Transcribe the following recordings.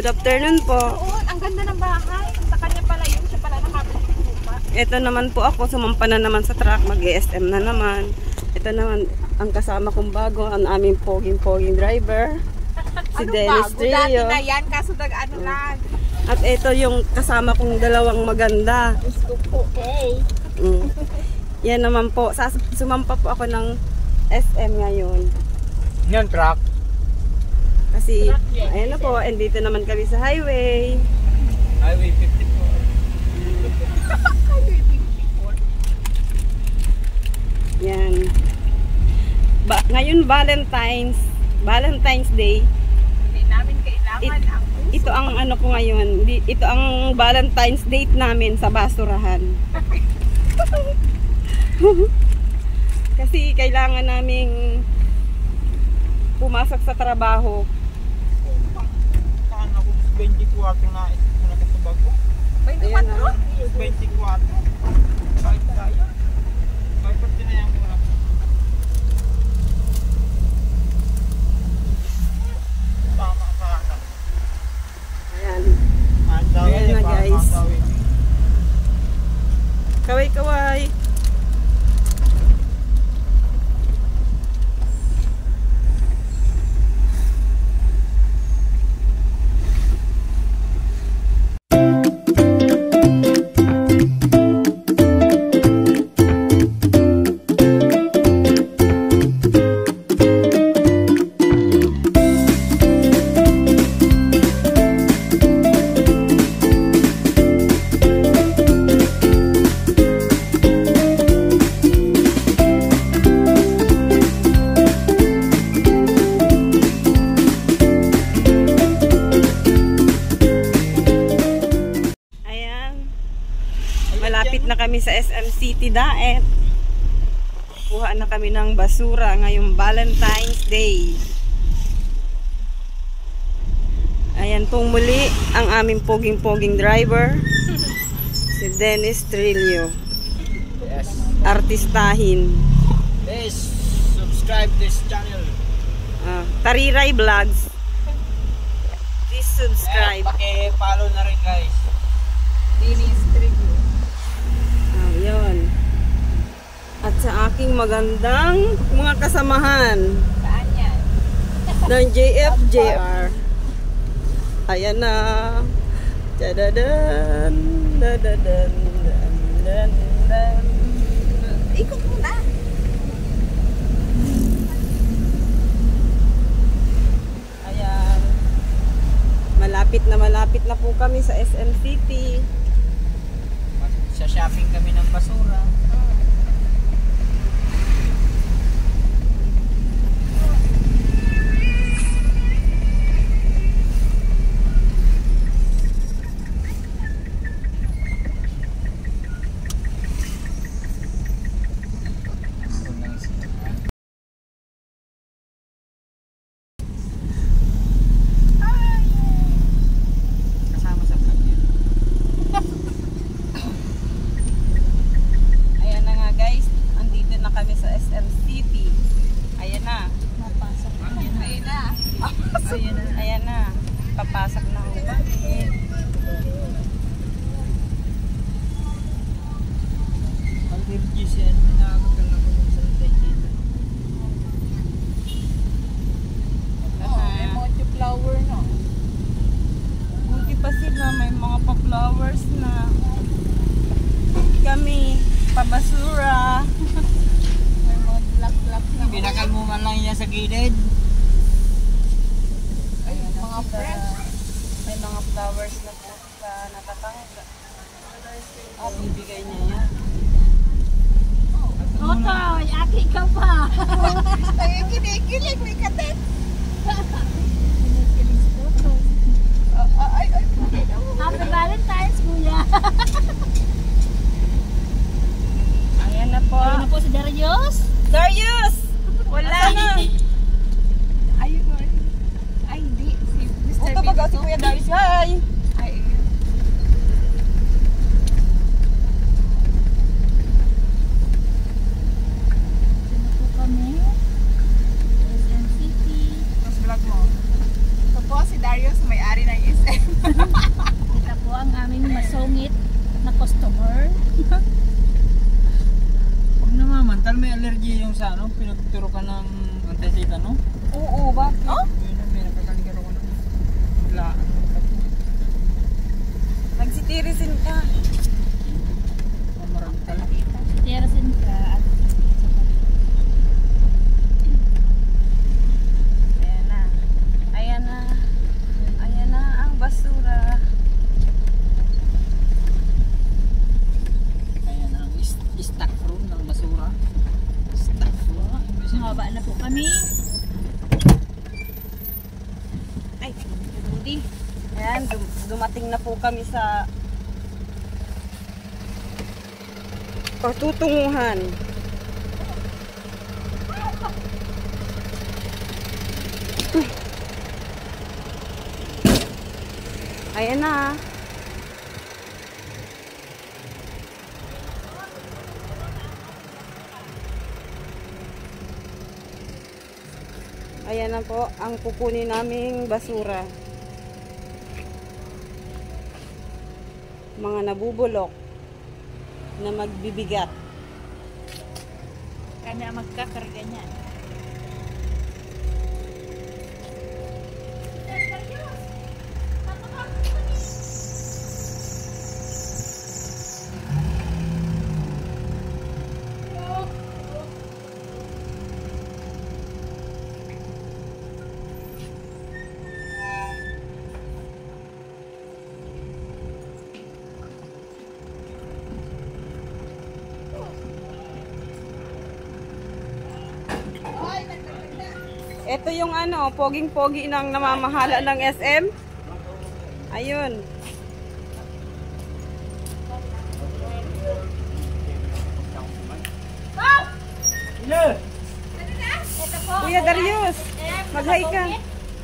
Good afternoon po. Oo, ang ganda ng bahay. Sa kanya pala yun. Siya pala nakabili ng lupa. Ito naman po ako, sumampa na naman sa truck, mag-ESM na naman. Ito naman, ang kasama kong bago, ang aming poging-poging driver. Si Dennis Trillo. Dati na yan, kaso nag-ano lang. At ito yung kasama kong dalawang maganda. Okay. Yan naman po, sumampa po ako ng SM ngayon. Yan, truck. Kasi, ayan na po, and dito naman kami sa highway. Highway 54. Highway 54. Yan. Ngayon Valentine's Day. Hindi namin kailangan ang puso. Ito ang ano ko ngayon. Ito ang Valentine's date namin sa basurahan. Kasi kailangan naming pumasok sa trabaho. Paano kung 24 na nakatubag ko? 24? 24. Kahit tayo. Kahit pati na yan muna. Tama ka na. Ayan. Andawi Ayan na, guys. Andawi. Kaway-kaway. Malapit na kami sa SM City Daet. Kuha na kami ng basura ngayong Valentine's Day. Ayan pong muli ang aming poging-poging driver, si Dennis Trillo. Yes. Artistahin. Please subscribe this channel. Tariray Vlogs. Please subscribe. Paki-follow na rin, guys. Dennis Trillo. Yun. At sa aking magandang mga kasamahan Saan yan? ng JFJR. Ayan na. Dadadan, dadadan, dadadan. Ikot muna. Ayan. Malapit na po kami sa SM City. Sa shopping kami ng basura. Kasama sa vlog yun. Ayan na nga guys. Andito na kami sa SM City. Ayan na. Mapasok na. Ayun na. Ayan na. Papasok na ako kami. Ang virgis yan, nakakagala ko ng salita dito. Emoji flower, no? Buti pa sila. May mga pa-flowers na. Kami. Pabasura. May mga black na. Binakal mo man lang yan sa gilid. Ay, mga friends. May mga flowers na po sa natatangga. Bibigay niya yan. Otoy, aki ka pa. Ay, kinikilig, may katet. Kinikilig si Otoy. Ay, Happy Valentine's, kuya. Ayan na po. Ayun na po si Darius. Darius! Wala na. Ayun, ay, hindi. Si Mr. Ito ba si Kuya Darius? Hi! Ay, dito na po kami. SM City. Mas vlog mo. tirisin ka. Marami talaga. Tirasin ka at Ayan na. Ayan na. Ayan na ang basura. Kaya na ang stock room ng basura. Stock room. Mababa na po kami. Ay, Rudy. Ayan, dumating na po kami sa patutunguhan. Ayan na. Ayan na po ang kukunin naming basura. Mga nabubulok na magbibigat. Kami ang magkakarga niyan. Ito yung ano, poging-pogi ng namamahala ng SM. Ayun. Kuya Darius, mag-hi ka.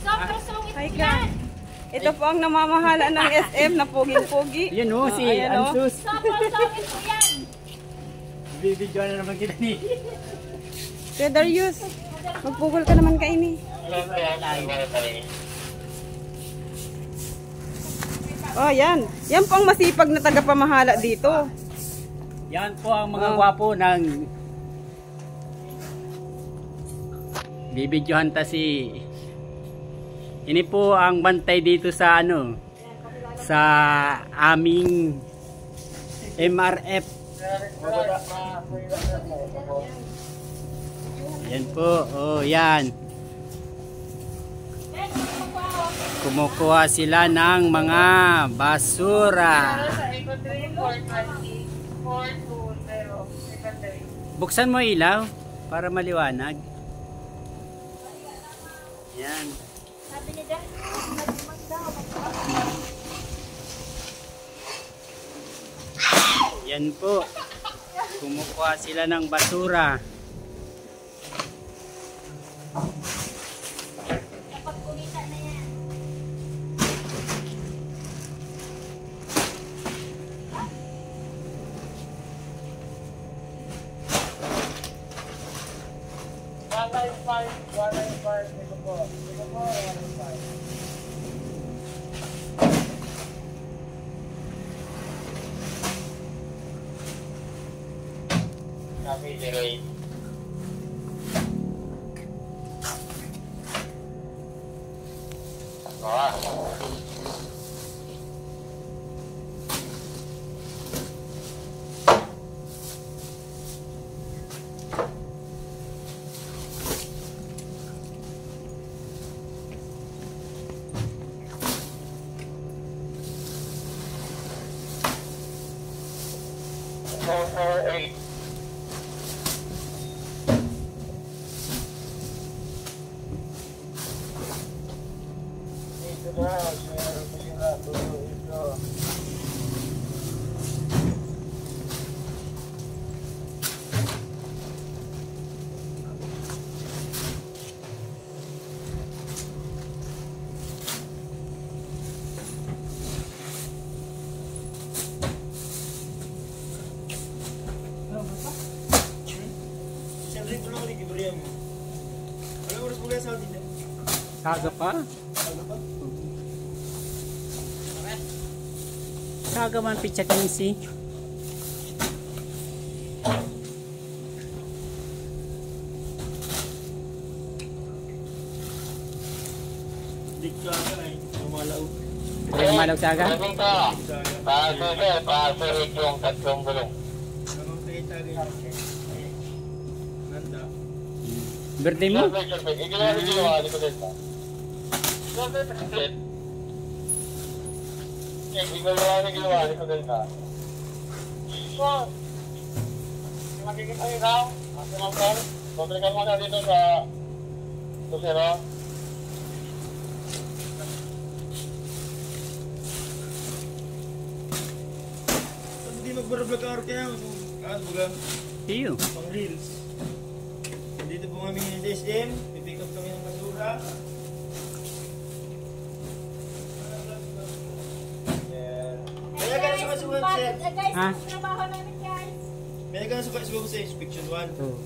Sobrang sungit Hi ka. yan. Ito po ang namamahala ng SM na poging-pogi. Yan o, si Ayan, oh. Ansus. Sobrang sungit po yan. Bibidyo na naman kita ni. Kuya Darius, magpugol ka naman kaini. Oh, yan. Yan po ang masipag na tagapamahala dito. Yan po ang mga Oh. gwapo ng bibidyohan ta si ini po ang bantay dito sa ano sa aming MRF. Yan po, oh yan. Kumukuha sila ng mga basura. Buksan mo ilaw para maliwanag. Yan. Sabi ni Dan, magmag daw. Yan po. Kumukuha sila ng basura. Kapag kumita na yan. Kaga pa? Kaga man pizza kinsi. Dito ay lumalaw. Pre Malog Saga. yung tatlong gulong. Birthday mo? Magiging kayo daw. Pabalikan mo na dito sa Lucero. Hindi mag-vlog ka kaya baga Iyo. pang reels. Dito po kami ng DSM, pipick up kami ng basura. Kaya ka na sumasuhan siya. Guys, Ha? trabaho namin guys. Kaya ka na sumasuhan sa inspection 1. Oh.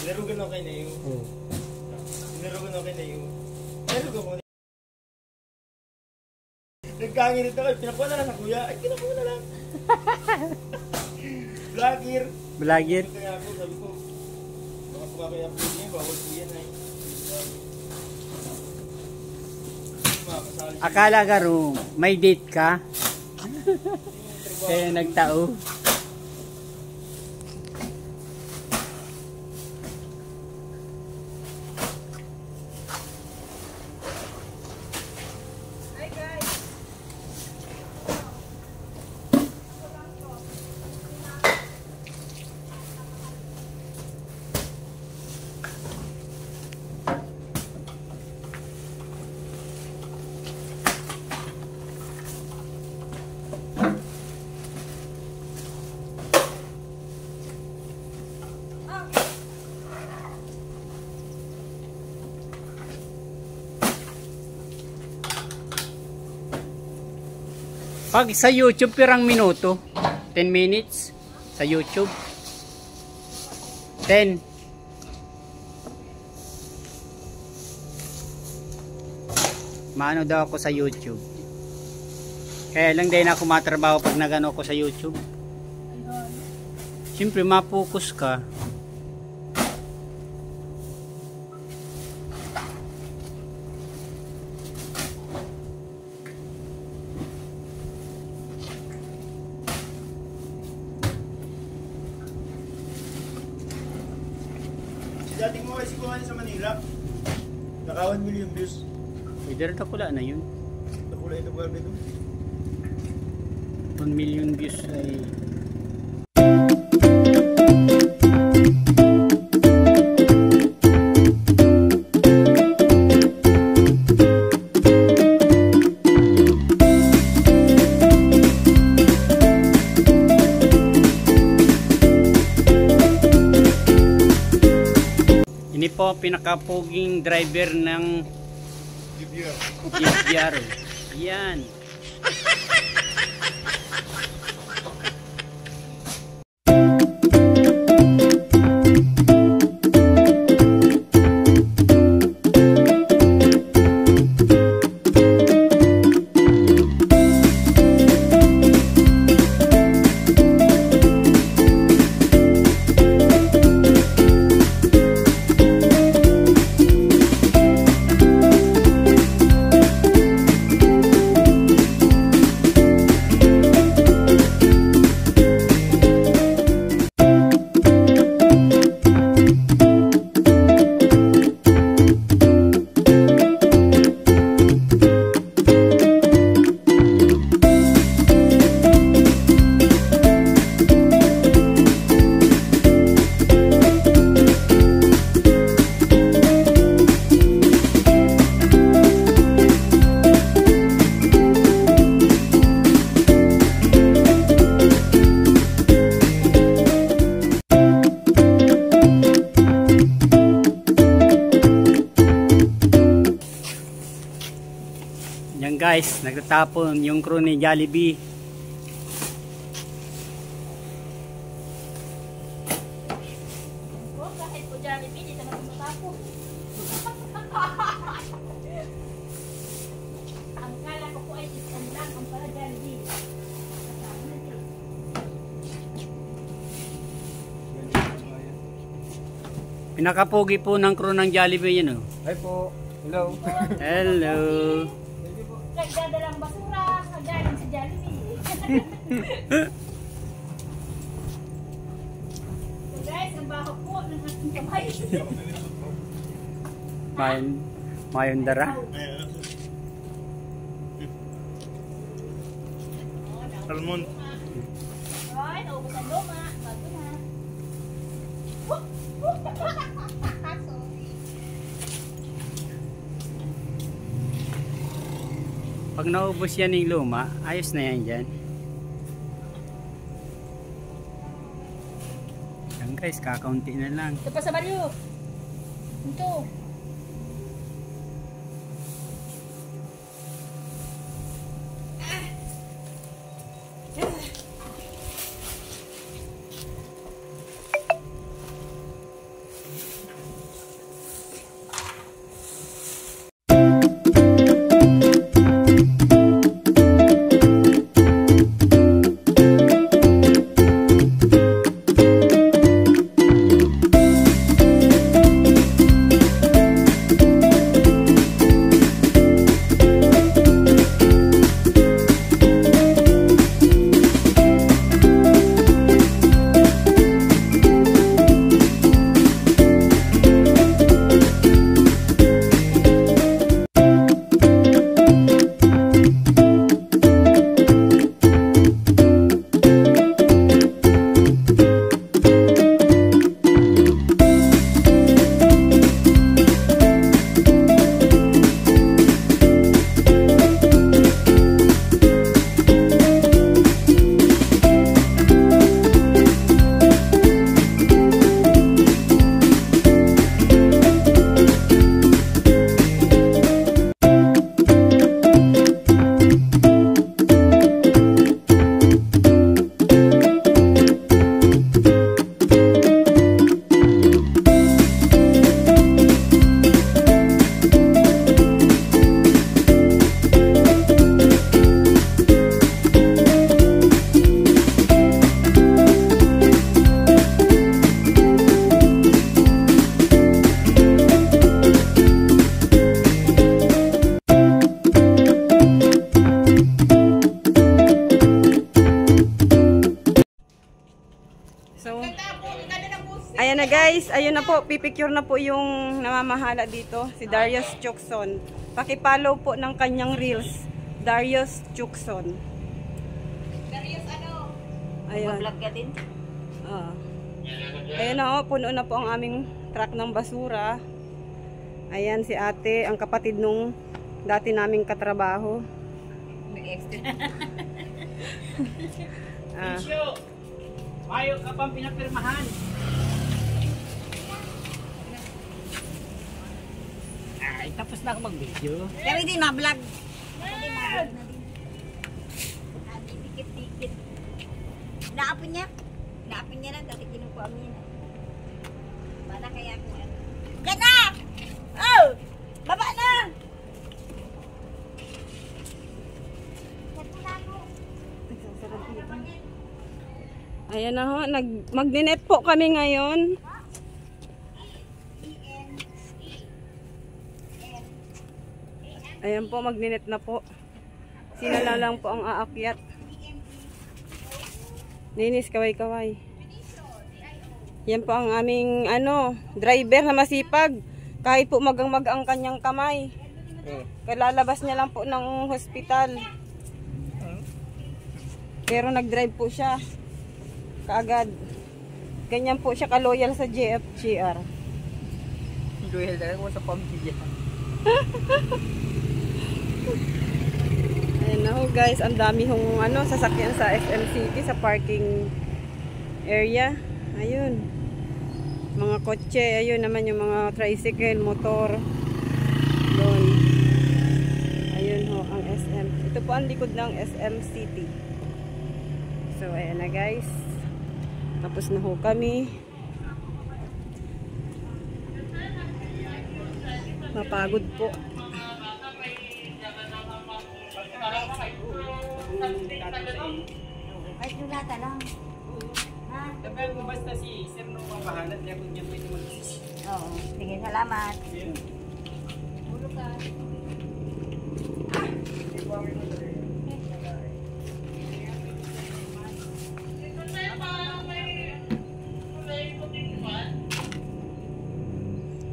Nilarugan ako kayo na yun. Oh. Nilarugan ako kayo na yun. Nilarugan ko na. Nagkanginit ako, pinakuha na lang sa kuya. Ay, pinakuha na lang. Vlogger. Vlogger. Kaya ako, sabi ko, baka kumaki-upload niya, bawal po yan ay. Akala ka ro, may date ka? Kaya nagtao. Hi guys. Pag sa YouTube, pirang minuto? 10 minutes? Sa YouTube? 10. Maano daw ako sa YouTube. Kaya lang din ako matrabaho pag nagano ako sa YouTube. Siyempre, mapokus ka. Dating mo kasi kuhanin sa Manila. Naka 1 million views. Pwede rin takula na yun. Nakulay ito ba ito? 1 million views ay... Ini po pinakapuging driver ng GBR. Yan. Yan guys, nagtatapon yung crew ni Jollibee. Oh, kahit po Jollibee, dito na tumatapon. Ang kala ko po ay isang lang, ang pala Jollibee. Pinakapogi po ng crew ng Jollibee yun oh. Hi po. Hello. Hello. Nagdadalang basta basura na galing sa Jollibee. So guys, ang baho po ng ating kamay. Mayon dara. Salmon. Alright, naubos ang luma. Bago na. Sorry. Pag naubos yan yung luma, ayos na yan dyan. Yan guys, kakaunti na lang. Ito pa sa baryo. Ito. Ayan na guys, ayun na po, pipicture na po yung namamahala dito, si Darius Chukson. Pakipollow po ng kanyang reels, Darius Chukson. Darius ano? Ayun. Vlog ka din? Ayun na oh, puno na po ang aming truck ng basura. Ayan si ate, ang kapatid nung dati naming katrabaho. Nag-extra. Isyo, mayo ka pang pinapirmahan. Ay, tapos na ako mag-video. Pero hindi ma-vlog. Hindi ma-vlog na din. Dikit-dikit. Naapin niya. Naapin niya lang dati kinukuha mo yun. Bala kaya ko ano. Diyan na! Oh! Baba na! Ayan na ho, magdinet po kami ngayon. Ayan po, magdinet na po. Sinala lang po ang aakyat. Linis, kaway-kaway. Yan po ang aming driver na masipag. Kahit po magang-mag ang kanyang kamay. Kalalabas niya lang po ng hospital. Pero nag-drive po siya. Kaagad. Ganyan po siya ka-loyal sa JFGR. Loyal talaga ko sa pamilya. Ayan na ho guys, ang dami hong sasakyan sa SM City sa parking area. Ayun. Mga kotse, ayun naman yung mga tricycle, motor. Doon. Ayun ho ang SM. Ito po ang likod ng SM City. So ayan na guys. Tapos na ho kami. Mapagod po. Ay, dulata lang. Ha? Dapat mo basta si Sir nung mabahalat niya kung niya pwede mag-assist. Oo. Sige, salamat. Ulo ka.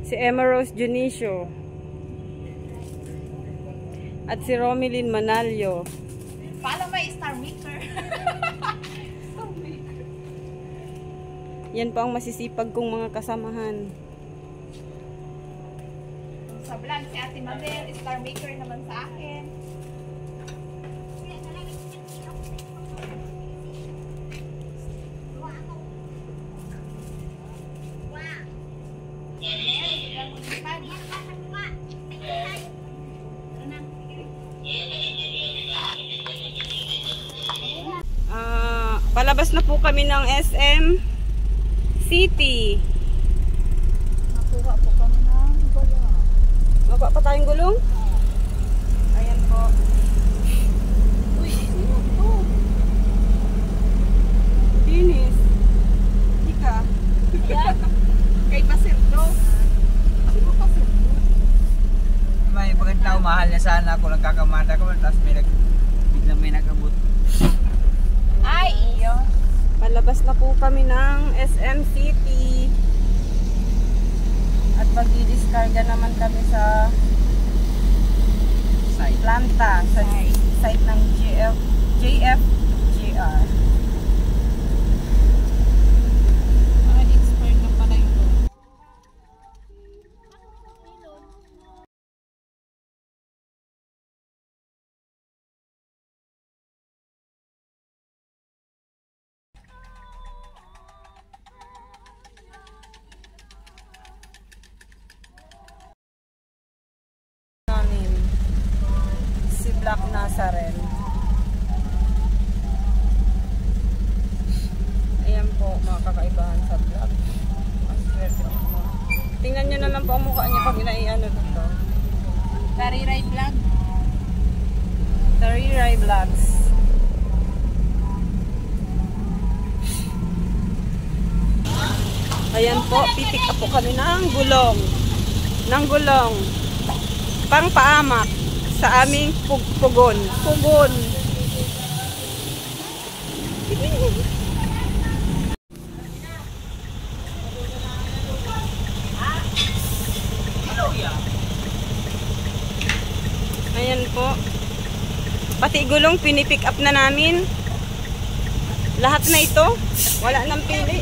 Si Emma Rose Junicio. At si Romilyn Manalio. Paano may star maker? Yan po ang masisipag kong mga kasamahan. Sa vlog, si Ate Mabel, star maker naman sa akin. Palabas na po kami ng SM City. Nakuha po kami ng gulong. Makuha pa tayong gulong? Ayan po. Uy, sino to? Dinis. Ika. Yan. Kay Pasirdo. Sino Pasirdo? May pagkantao, mahal na sana ako, nagkakamada ko, tapos biglang may nagabot. Ay, iyo. Palabas na po kami ng SM City. At magdi-discarga naman kami sa Side. planta, sa site ng JFGR. Expired na pala yung gulong. Namin si Black Nazaren. Ayan po mga kakaibahan sa vlog. Ang swerte mo. Tingnan nyo na lang po ang mukha niya pag inaiano dito. Tariray vlog. Tariray Vlogs. Ayan po, pipick up po kami ng gulong. Ng gulong. Pang paamak sa aming pugon. Pugon. Ayan po. Pati gulong pinipick up na namin. Lahat na ito. Wala nang pili.